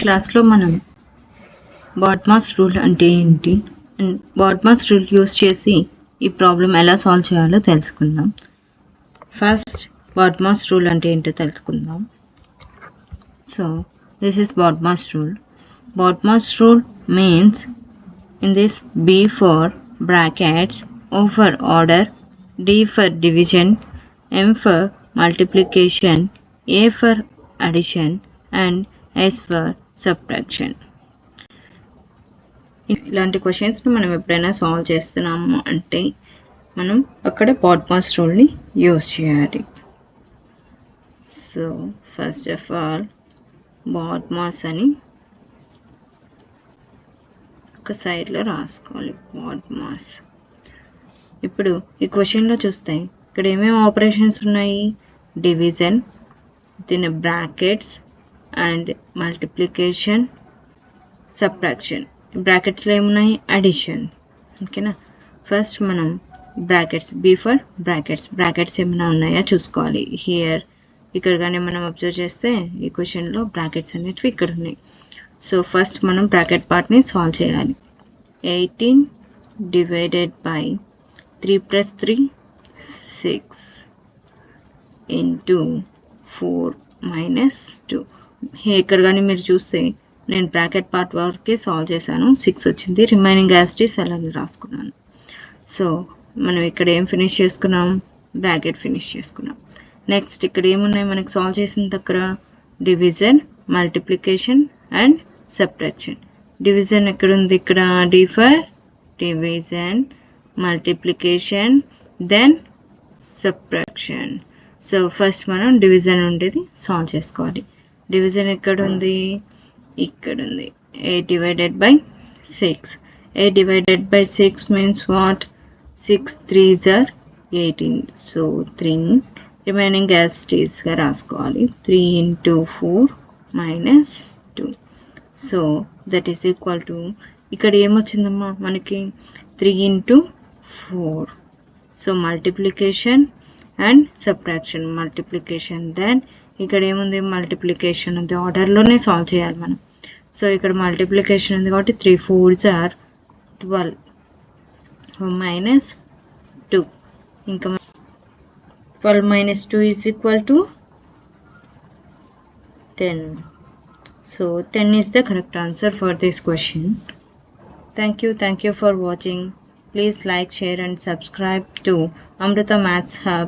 క్లాస్లో మనం BODMAS rule అంటే ఏంటి అండ్ బాడ్మాస్ రూల్ యూస్ చేసి ఈ ప్రాబ్లం ఎలా సాల్వ్ చేయాలో తెలుసుకుందాం. ఫస్ట్ బాడ్మాస్ రూల్ అంటే ఏంటో తెలుసుకుందాం. So this is BODMAS rule. BODMAS rule means in this B for brackets, O for order, D for division, M for multiplication, A for addition and S for subtraction. ఇలాంటి క్వశ్చన్స్ని మనం ఎప్పుడైనా solve చేస్తున్నాము అంటే మనం అక్కడ బాడ్మాస్ రూల్ని యూస్ చేయాలి. So first of all BODMAS అని ఒక సైడ్లో రాసుకోవాలి. బాడ్మాస్. ఇప్పుడు ఈ క్వశ్చన్లో చూస్తే ఇక్కడ ఏమేమి ఆపరేషన్స్ ఉన్నాయి? డివిజన్, దీని బ్రాకెట్స్ అండ్ మల్టిప్లికేషన్, సబ్ట్రాక్షన్. బ్రాకెట్స్లో ఏమున్నాయి? అడిషన్. ఓకేనా. ఫస్ట్ మనం బ్రాకెట్స్, బీ ఫర్ బ్రాకెట్స్ ఏమైనా ఉన్నాయా చూసుకోవాలి. హియర్ ఇక్కడ కానీ మనం అబ్జర్వ్ చేస్తే ఈ క్వశ్చన్లో బ్రాకెట్స్ అనేటివి ఇక్కడ ఉన్నాయి. సో ఫస్ట్ మనం బ్రాకెట్ పార్ట్ని సాల్వ్ చేయాలి. 18 డివైడెడ్ బై 3 + 3 6 ఇంటూ 4 - 2. ఇక్కడ కానీ మీరు చూస్తే నేను బ్రాకెట్ పార్ట్ వరకే సాల్వ్ చేశాను. 6 వచ్చింది. రిమైనింగ్ యాస్టీస్ అలాగే రాసుకున్నాను. సో మనం ఇక్కడ ఏం ఫినిష్ చేసుకున్నాం? బ్రాకెట్ ఫినిష్ చేసుకున్నాం. నెక్స్ట్ ఇక్కడ ఏమున్నాయి మనకి సాల్వ్ చేసిన దగ్గర? Division, multiplication and subtraction. Division ఎక్కడ ఉంది? ఇక్కడ D for division, multiplication, then subtraction. So first మనం డివిజన్ ఉండేది సాల్వ్ చేసుకోవాలి. డివిజన్ ఎక్కడ ఉంది? ఇక్కడ ఉంది. 8 divided by 6. 8 divided by 6 means what? 6 3s are 18. So 3 remaining as టీస్గా రాసుకోవాలి. 3 into 4 - 2. So that is equal to, ఇక్కడ ఏమొచ్చిందమ్మా మనకి? 3 into 4. So multiplication and subtraction. Multiplication, then ఇక్కడ ఏముంది? మల్టిప్లికేషన్ ఉంది. ఆర్డర్లోనే సాల్వ్ చేయాలి మనం. సో ఇక్కడ మల్టిప్లికేషన్ ఉంది కాబట్టి 3 4s are 12 - 2. ఇంకా 12 - 2 is equal to 10. So 10 is the correct answer for this question. Thank you for watching. Please like, share and subscribe to Amrita Maths Hub.